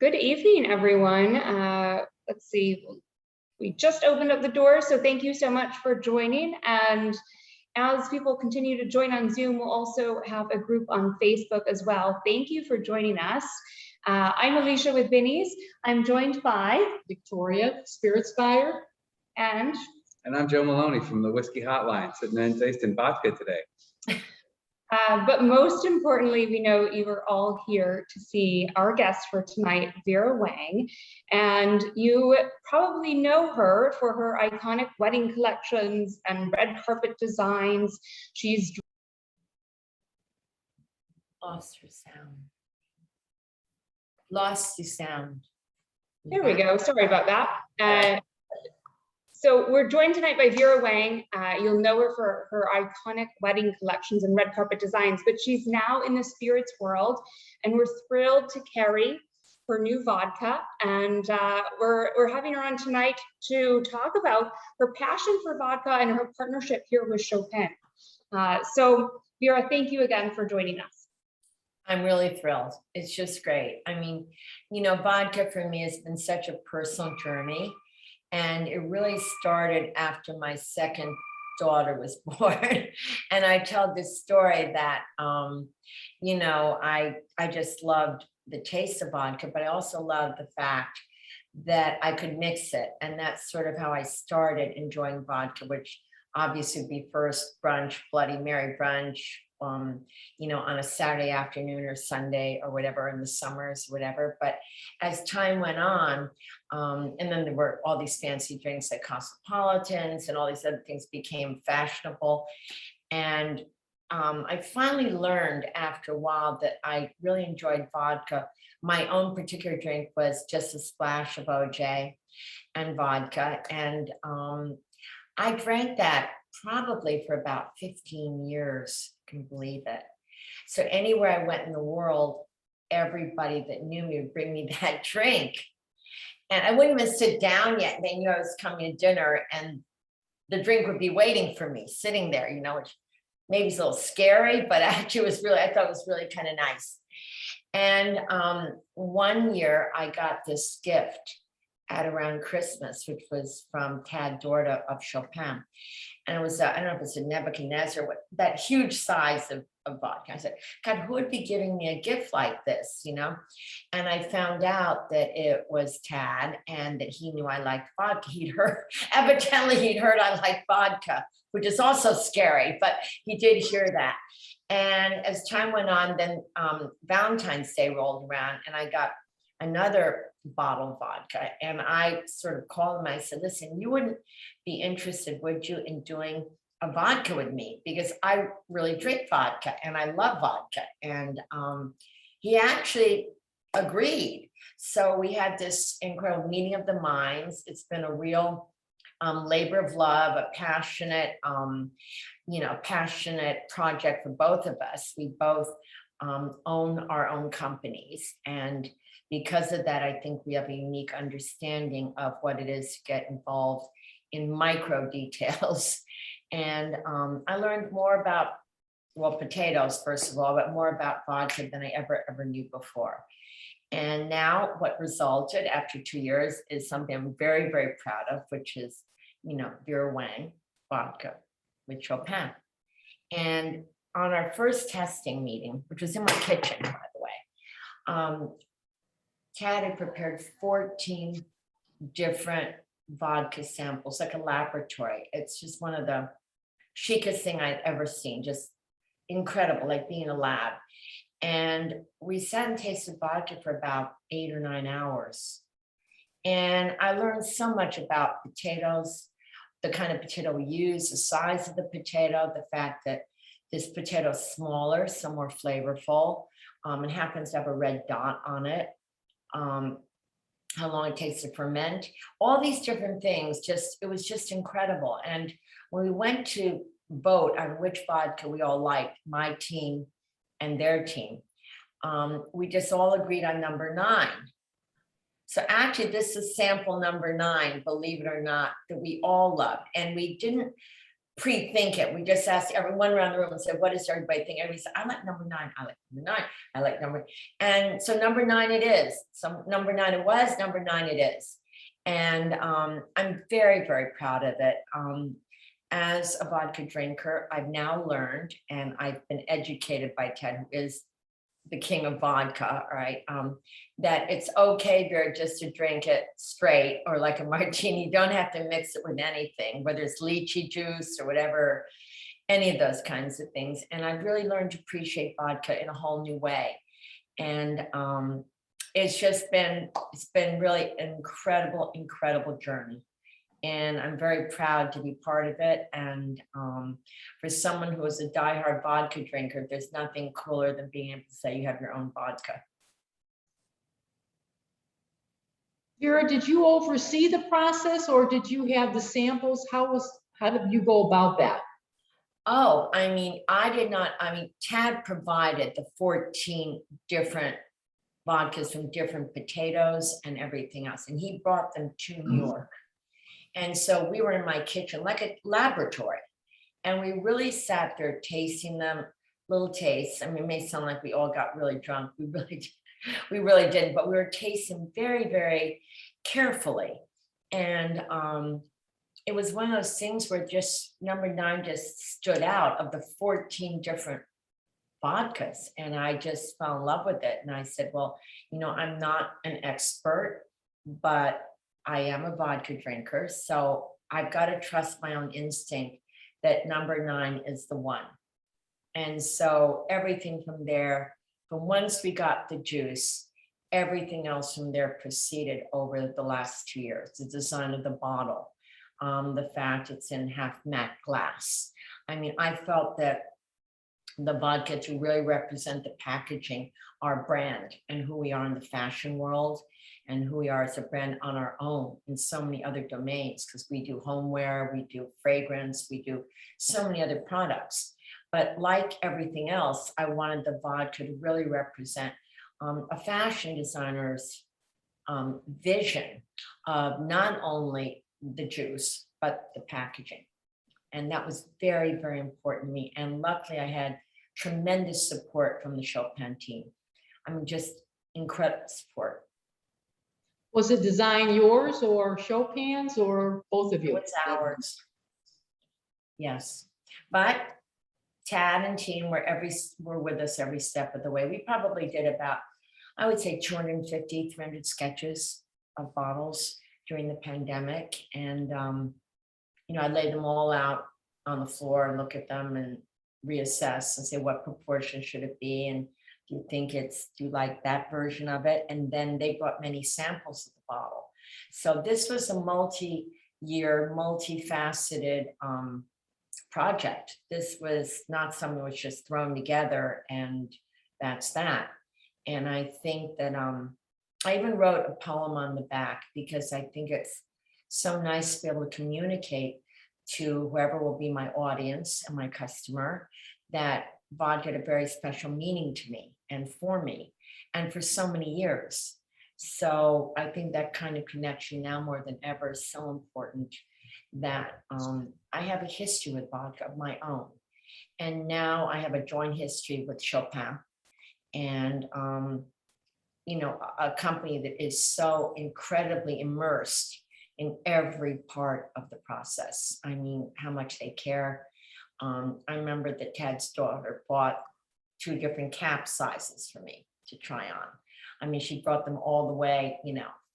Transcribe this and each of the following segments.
Good evening, everyone. Let's see, we just opened up the door, so thank you so much for joining. And as people continue to join on Zoom, we'll also have a group on Facebook as well. Thank you for joining us. I'm Alicia with Binny's. I'm joined by Victoria, Spirits Fire. And I'm Joe Maloney from the Whiskey Hotline, sitting in tasting vodka today. But most importantly, we know you are all here to see our guest for tonight, Vera Wang. And you probably know her for her iconic wedding collections and red carpet designs. She's Lost her sound. Lost the sound. There we go. Sorry about that. So we're joined tonight by Vera Wang. You'll know her for her iconic wedding collections and red carpet designs, but she's now in the spirits world, and we're thrilled to carry her new vodka. And we're having her on tonight to talk about her passion for vodka and her partnership here with Chopin. So Vera, thank you again for joining us. I'm really thrilled. It's just great. I mean, vodka for me has been such a personal journey. And it really started after my second daughter was born. And I tell this story that, I just loved the taste of vodka, but I also loved the fact that I could mix it. And that's sort of how I started enjoying vodka, which obviously would be first brunch, Bloody Mary brunch, on a Saturday afternoon or Sunday or whatever in the summers, whatever. But as time went on, and then there were all these fancy drinks like Cosmopolitans and all these other things became fashionable. And I finally learned after a while that I really enjoyed vodka. My own particular drink was just a splash of OJ and vodka. And I drank that probably for about 15 years. Can believe it. So anywhere I went in the world, everybody that knew me would bring me that drink. And I wouldn't even sit down yet. They knew I was coming to dinner and the drink would be waiting for me, sitting there, which maybe is a little scary, but actually I thought it was really kind of nice. And one year I got this gift at around Christmas, which was from Tad Dorda of Chopin. And it was, I don't know if it's a Nebuchadnezzar, that huge size of vodka. I said, God, who would be giving me a gift like this, And I found out that it was Tad and that he knew I liked vodka. Evidently he'd heard I liked vodka, which is also scary, but he did hear that. And as time went on, then Valentine's Day rolled around and I got another bottle of vodka. And I sort of called him. I said, listen, you wouldn't be interested, would you, in doing a vodka with me? Because I really drink vodka and I love vodka. And he actually agreed. So we had this incredible meeting of the minds. It's been a real labor of love, a passionate, passionate project for both of us. We both own our own companies. And because of that, I think we have a unique understanding of what it is to get involved in micro details. And I learned more about, potatoes, first of all, but more about vodka than I ever knew before. And now what resulted after 2 years is something I'm very, very proud of, which is, Vera Wang vodka with Chopin. And on our first testing meeting, which was in my kitchen, by the way, Tad had prepared 14 different vodka samples, like a laboratory. It's just one of the chicest thing I've ever seen, just incredible, like being in a lab. And we sat and tasted vodka for about 8 or 9 hours. And I learned so much about potatoes, the kind of potato we use, the size of the potato, the fact that this potato is smaller, so more flavorful. It happens to have a red dot on it. How long it takes to ferment, all these different things, it was just incredible. And when we went to vote on which vodka we all liked, my team and their team, we just all agreed on number 9. So actually this is sample number 9, believe it or not, that we all loved. And we didn't pre-think it. We just asked everyone around the room and said, what does everybody think? Everybody said, I like number 9, I like number 9, I like number, and so number 9 it is. So number 9 it was, number 9 it is. And I'm very, very proud of it. As a vodka drinker, I've now learned, and I've been educated by Ted, who is the king of vodka, right? That it's okay, Vera, just to drink it straight or like a martini. You don't have to mix it with anything, whether it's lychee juice or whatever, any of those kinds of things. And I've really learned to appreciate vodka in a whole new way. And it's been really an incredible journey. And I'm very proud to be part of it. And for someone who is a diehard vodka drinker, there's nothing cooler than being able to say you have your own vodka. Vera, did you oversee the process or did you have the samples? How did you go about that? Oh, I mean, Tad provided the 14 different vodkas from different potatoes and everything else. And he brought them to New York. And so we were in my kitchen, like a laboratory, and we really sat there tasting them, little tastes. I mean, it may sound like we all got really drunk. We really didn't, but we were tasting very, very carefully. And it was one of those things where just number 9 just stood out of the 14 different vodkas. And I just fell in love with it. And I said, well, I'm not an expert, but I am a vodka drinker, so I've got to trust my own instinct that number 9 is the one. And so everything from there, from once we got the juice, everything else from there proceeded over the last 2 years. The design of the bottle, the fact it's in half matte glass. I mean, I felt that the vodka to really represent the packaging, our brand, and who we are in the fashion world, and who we are as a brand on our own in so many other domains, because we do homeware, we do fragrance, we do so many other products. But like everything else, I wanted the vodka to really represent a fashion designer's vision of not only the juice, but the packaging. And that was very, very important to me. And luckily I had tremendous support from the Chopin team. I mean, just incredible support. Was the design yours or Chopin's or both of you? It's ours. Yes, but Tad and team were with us every step of the way. We probably did about, I would say 250, 300 sketches of bottles during the pandemic. And, I laid them all out on the floor and look at them and reassess and say, what proportion should it be? And do you like that version of it? And then they brought many samples of the bottle. So this was a multi-year, multifaceted project. This was not something that was just thrown together and that's that. And I think that I even wrote a poem on the back because I think it's so nice to be able to communicate to whoever will be my audience and my customer that vodka had a very special meaning to me and for me and for so many years. So I think that kind of connection now more than ever is so important, that I have a history with vodka of my own. And now I have a joint history with Chopin and, a company that is so incredibly immersed in every part of the process. I mean, how much they care. I remember that Tad's daughter bought 2 different cap sizes for me to try on. I mean, she brought them all the way,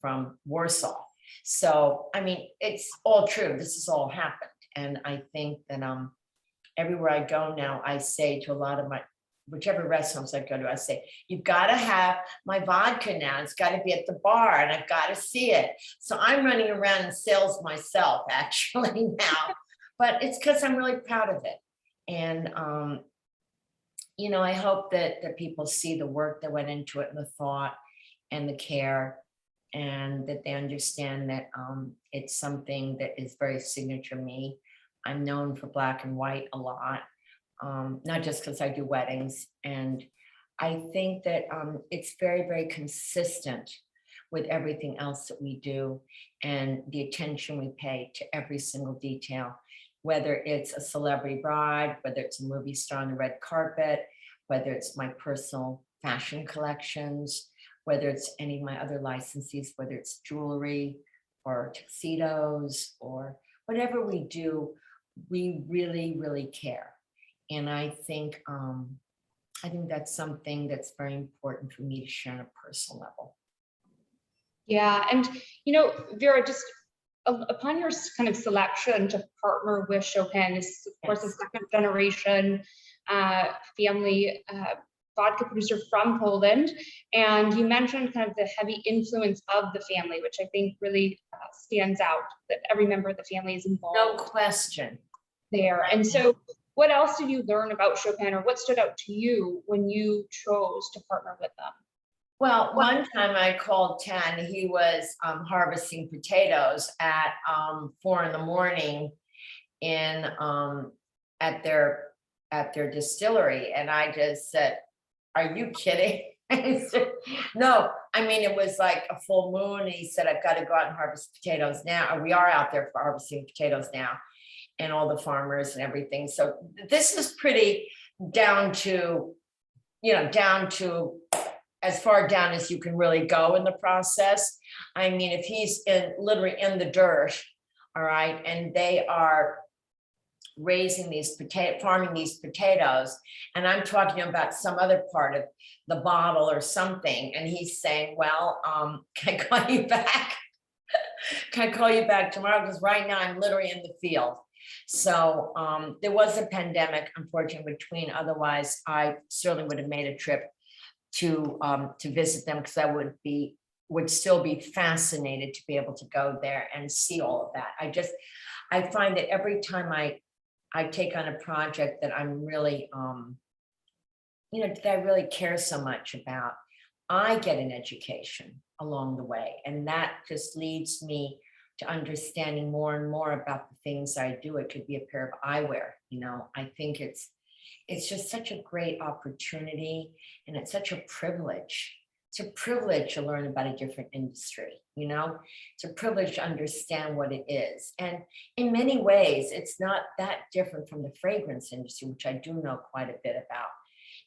from Warsaw. So, I mean, it's all true. This has all happened. And I think that everywhere I go now, I say to a lot of whichever restaurants I go to, I say, you've got to have my vodka now. It's got to be at the bar and I've got to see it. So I'm running around in sales myself actually now, but it's because I'm really proud of it. And, I hope that people see the work that went into it and the thought and the care, and that they understand that it's something that is very signature me. I'm known for black and white a lot, not just because I do weddings. And I think that it's very, very consistent with everything else that we do and the attention we pay to every single detail, whether it's a celebrity bride, whether it's a movie star on the red carpet, whether it's my personal fashion collections, whether it's any of my other licensees, whether it's jewelry or tuxedos or whatever we do, we really, really care. And I think that's something that's very important for me to share on a personal level. Yeah, and Vera, just upon your kind of selection to partner with Chopin, this is of course a second generation family vodka producer from Poland, and you mentioned kind of the heavy influence of the family, which I think really stands out, that every member of the family is involved. No question. There. And so what else did you learn about Chopin, or what stood out to you when you chose to partner with them? Well, one time I called 10, he was harvesting potatoes at 4 in the morning at their distillery. And I just said, "Are you kidding?" He said, "No, I mean, it was like a full moon." And he said, "I've got to go out and harvest potatoes now." We are out there for harvesting potatoes now, and all the farmers and everything. So this is pretty down to as far down as you can really go in the process. I mean, if he's literally in the dirt, all right, and they are raising farming these potatoes, and I'm talking about some other part of the bottle or something, and he's saying, "Well, can I call you back? Can I call you back tomorrow? Because right now I'm literally in the field." So there was a pandemic, unfortunately, between. Otherwise, I certainly would have made a trip to visit them, because I would still be fascinated to be able to go there and see all of that. I find that every time I take on a project that I'm really, that I really care so much about, I get an education along the way. And that just leads me to understanding more and more about the things I do. It could be a pair of eyewear, I think it's just such a great opportunity, and it's such a privilege. It's a privilege to learn about a different industry, It's a privilege to understand what it is. And in many ways, it's not that different from the fragrance industry, which I do know quite a bit about.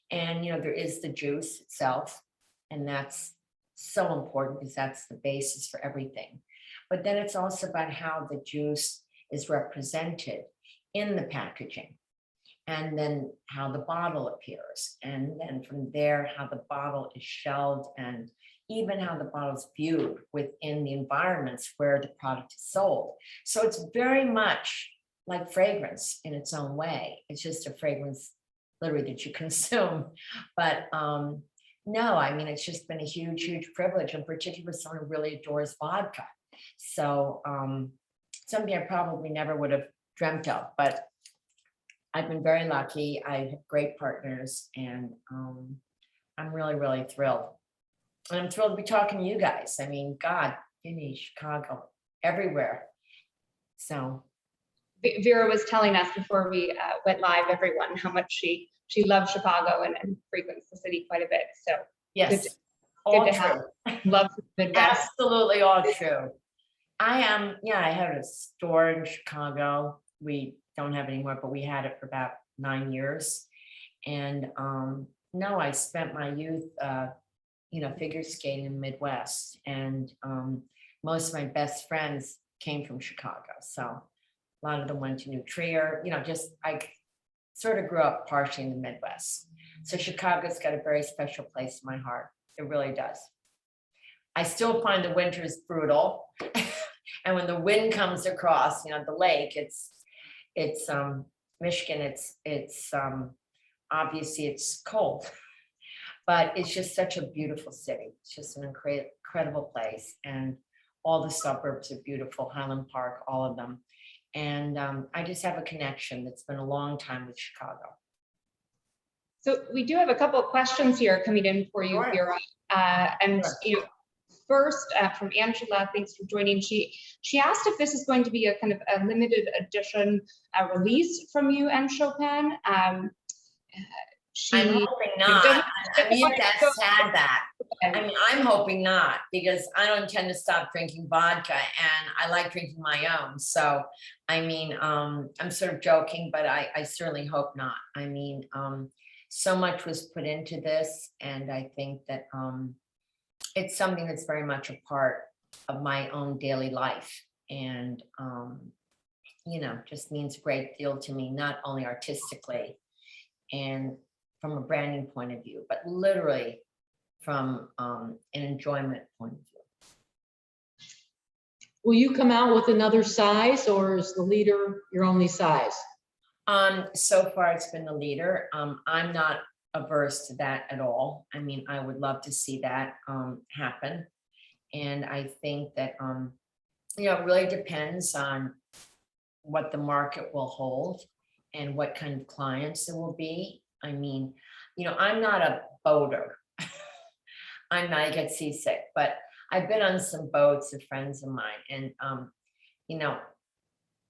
And, there is the juice itself, and that's so important because that's the basis for everything. But then it's also about how the juice is represented in the packaging, and then how the bottle appears. And then from there, how the bottle is shelved, and even how the bottle is viewed within the environments where the product is sold. So it's very much like fragrance in its own way. It's just a fragrance literally that you consume. But no, I mean, it's just been a huge, huge privilege, and particularly with someone who really adores vodka. So something I probably never would have dreamt of, but I've been very lucky. I have great partners, and I'm really, really thrilled. And I'm thrilled to be talking to you guys. I mean, God, Guinea, Chicago, everywhere. So Vera was telling us before we went live, everyone, how much she loves Chicago and frequents the city quite a bit. So yes, good to have love for the Midwest. Absolutely all true. I had a store in Chicago. We don't have it anymore, but we had it for about 9 years. And no, I spent my youth, figure skating in the Midwest. And most of my best friends came from Chicago. So a lot of them went to New Trier, I sort of grew up partially in the Midwest. So Chicago's got a very special place in my heart. It really does. I still find the winters brutal. And when the wind comes across, the lake, it's Michigan, it's obviously it's cold, but it's just such a beautiful city. It's just an incredible place, and all the suburbs are beautiful, Highland Park, all of them. And I just have a connection that's been a long time with Chicago. So we do have a couple of questions here coming in for you, Vera. First, from Angela, thanks for joining. She asked if this is going to be a kind of a limited edition release from you and Chopin. I'm hoping not. I mean, that's sad that. I mean, I'm hoping not, because I don't intend to stop drinking vodka, and I like drinking my own. So, I mean, I'm sort of joking, but I certainly hope not. I mean, so much was put into this, and I think that it's something that's very much a part of my own daily life, and you know, just means a great deal to me, not only artistically and from a branding point of view, but literally from an enjoyment point of view. Will you come out with another size, or is the leader your only size? So far it's been the leader. I'm not averse to that at all. I mean, I would love to see that happen. And I think that, you know, it really depends on what the market will hold and what kind of clients there will be. I mean, you know, I'm not a boater. I get seasick, but I've been on some boats with friends of mine, and you know,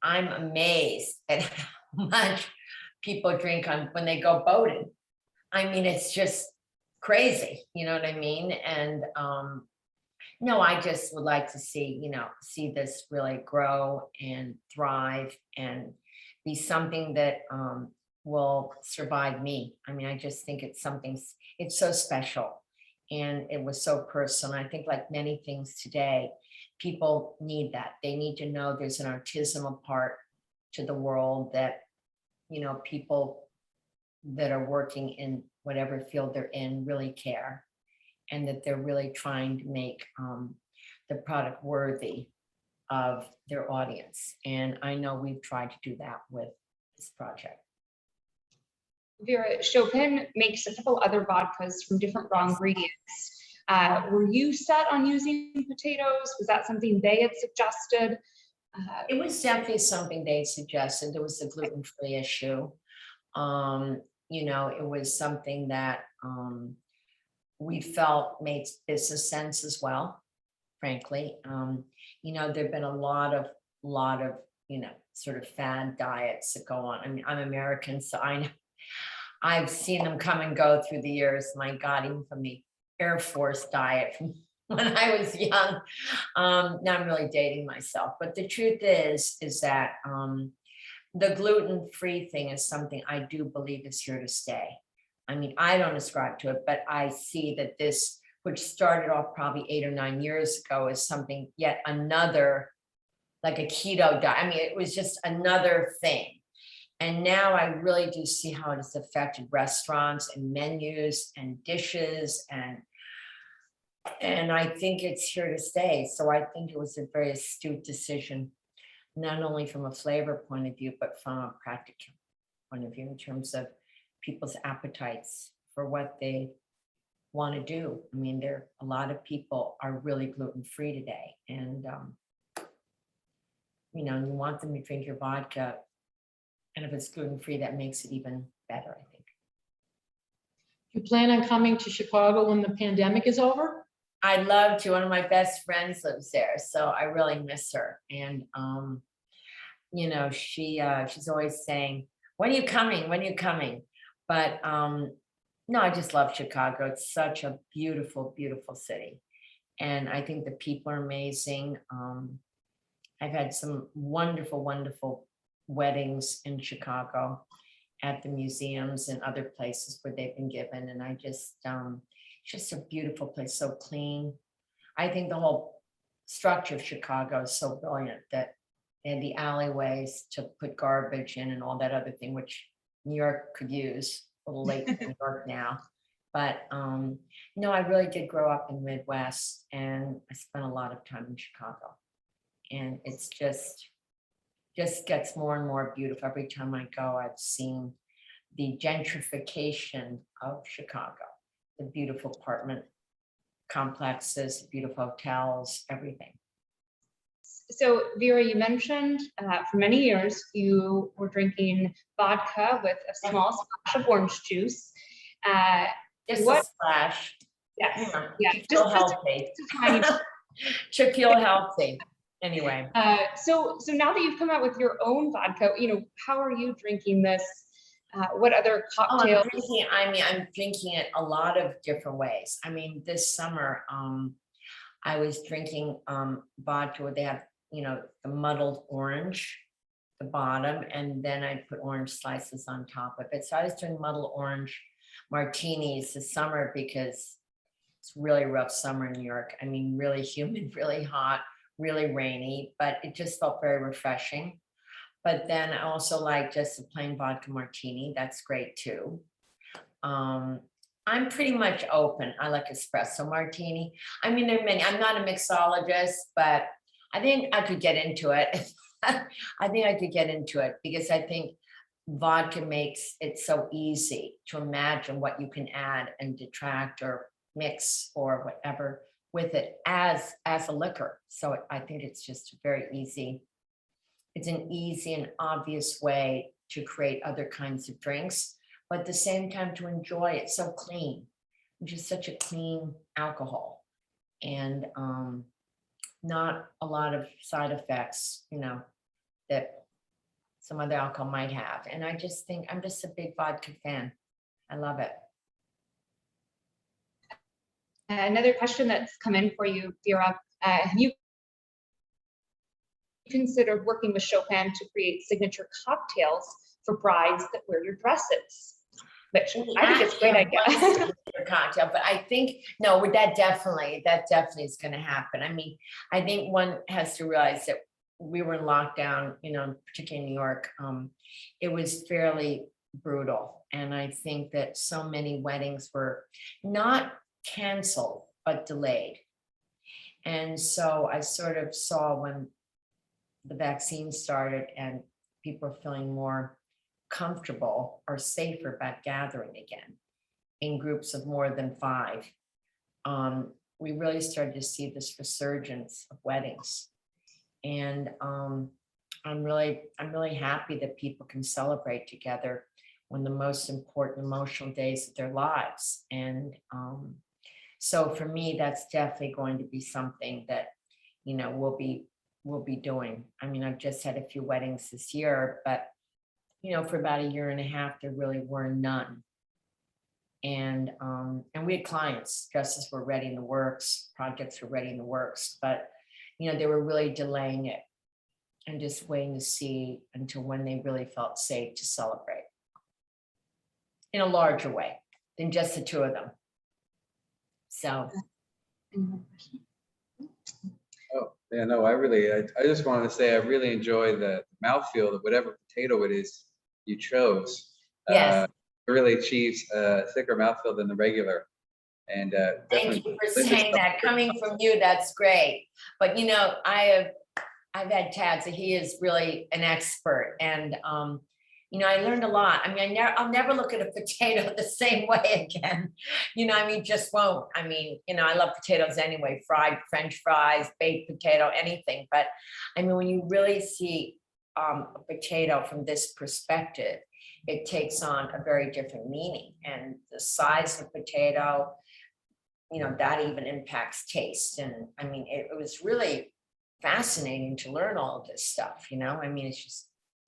I'm amazed at how much people drink on when they go boating. I mean, it's just crazy, you know what I mean? And no, I just would like to see, you know, see this really grow and thrive and be something that will survive me. I mean, I just think it's something, it's so special. And it was so personal. I think, like many things today, people need that. They need to know there's an artisanal part to the world, that, you know, people that are working in whatever field they're in really care, and that they're really trying to make the product worthy of their audience. And I know we've tried to do that with this project. Vera, Chopin makes a couple other vodkas from different raw ingredients. Were you set on using potatoes? Was that something they had suggested? It was definitely something they suggested. There was the gluten-free issue. You know, it was something that we felt made business sense as well, frankly. You know, there've been a lot of, you know, sort of fad diets that go on. I mean, I'm American, so I know I've seen them come and go through the years. My God, even from the Air Force diet from when I was young. Now I'm really dating myself. But the truth is that the gluten-free thing is something I do believe is here to stay. I mean, I don't ascribe to it, but I see that this, which started off probably 8 or 9 years ago, is something yet another, like a keto diet. I mean, it was just another thing. And now I really do see how it has affected restaurants and menus and dishes, and I think it's here to stay. So I think it was a very astute decision, not only from a flavor point of view, but from a practical point of view, in terms of people's appetites for what they want to do. I mean, a lot of people are really gluten-free today, and you know, you want them to drink your vodka, and if it's gluten-free, that makes it even better, I think. You plan on coming to Chicago when the pandemic is over? I'd love to. One of my best friends lives there, so I really miss her. And you know, she's always saying, "When are you coming? When are you coming?" But no, I just love Chicago. It's such a beautiful, beautiful city, and I think the people are amazing. I've had some wonderful, wonderful weddings in Chicago at the museums and other places where they've been given, and I just it's just a beautiful place, so clean. I think the whole structure of Chicago is so brilliant, that they had the alleyways to put garbage in and all that other thing, which New York could use. A little late for New York now. But no, I really did grow up in the Midwest, and I spent a lot of time in Chicago. And it's just gets more and more beautiful. Every time I go, I've seen the gentrification of Chicago, the beautiful apartment complexes, beautiful hotels, everything. So Vera, you mentioned for many years you were drinking vodka with a small splash of orange juice. Just what? a splash. Yes. Yeah. To feel healthy. To feel healthy. Anyway. So now that you've come out with your own vodka, you know, how are you drinking this? What other Oh, cocktails? I'm drinking it a lot of different ways. I mean, this summer, I was drinking vodka where they have, the muddled orange, the bottom, and then I put orange slices on top of it. So I was doing muddled orange martinis this summer because it's really rough summer in New York. I mean, really humid, really hot, really rainy, but it just felt very refreshing. But then I also like just a plain vodka martini. That's great too. I'm pretty much open. I like espresso martini. I mean, there are many. I'm not a mixologist, but I think I could get into it. I think I could get into it because I think vodka makes it so easy to imagine what you can add and detract or mix or whatever with it as a liquor. So I think it's just very easy. It's an easy and obvious way to create other kinds of drinks, but at the same time to enjoy it so clean, just such a clean alcohol, and not a lot of side effects, that some other alcohol might have. And I just think I'm just a big vodka fan. I love it. Another question that's come in for you, Vera. Have you considered working with Chopin to create signature cocktails for brides that wear your dresses? Which I think it's a great idea. Cocktail, but I think no, that definitely is going to happen. I mean, I think one has to realize that we were in lockdown, particularly in New York. It was fairly brutal, and I think that so many weddings were not canceled but delayed. And so I sort of saw when the vaccine started and people are feeling more comfortable or safer about gathering again in groups of more than 5. We really started to see this resurgence of weddings. And I'm really happy that people can celebrate together on the most important emotional days of their lives. And so for me, that's definitely going to be something that, we'll be doing. I mean, I've just had a few weddings this year, but for about 1.5 years, there really were none. And we had clients, dresses were ready in the works, projects were ready in the works, but they were really delaying it and just waiting to see until when they really felt safe to celebrate in a larger way than just the 2 of them. So. Oh, yeah, no, I just wanted to say I really enjoy the mouthfeel of whatever potato it is you chose. Yes. It really achieves a thicker mouthfeel than the regular. And thank you for saying that. Coming from you, that's great. But I've had Tad, so he is really an expert, and I learned a lot. I mean, I'll never look at a potato the same way again. Just won't. I mean, I love potatoes anyway, fried French fries, baked potato, anything. But I mean, when you really see a potato from this perspective, it takes on a very different meaning. And the size of potato, that even impacts taste. And I mean, it was really fascinating to learn all of this stuff, I mean, it's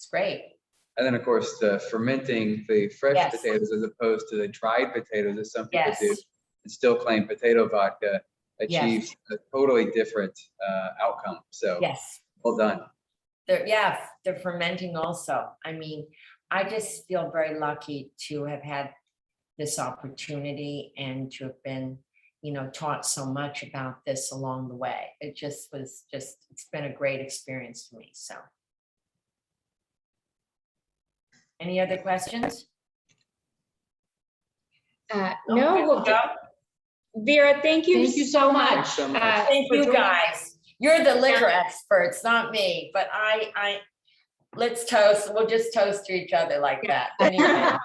great. And then, of course, fermenting the fresh Yes. potatoes as opposed to the dried potatoes, as some people Yes. do, and still plain potato vodka achieves Yes. a totally different outcome. So, Yes. well done. They're fermenting also. I mean, I just feel very lucky to have had this opportunity and to have been, taught so much about this along the way. It it's been a great experience for me. So. Any other questions? No. Vera, thank you so much. So much. Thank you, guys. You're the liquor experts, not me. But let's toast. We'll just toast to each other like that. Anyway.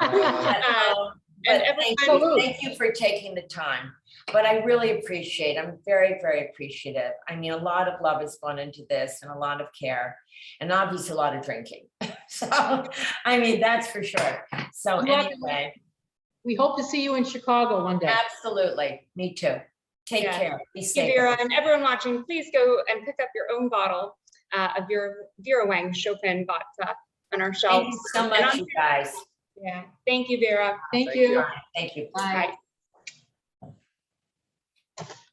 Thank you for taking the time. But I really appreciate it. I'm very, very appreciative. I mean, a lot of love has gone into this and a lot of care, and obviously a lot of drinking. So, I mean, that's for sure. So anyway. We hope to see you in Chicago one day. Absolutely. Me too. Take care. Be safe. Thank you, Vera, and everyone watching, please go and pick up your own bottle of your Vera Wang Chopin Vodka on our shelves. Thank you so much, you guys. Yeah. Thank you, Vera. Thank Thank you. you. Thank you. Bye. Bye.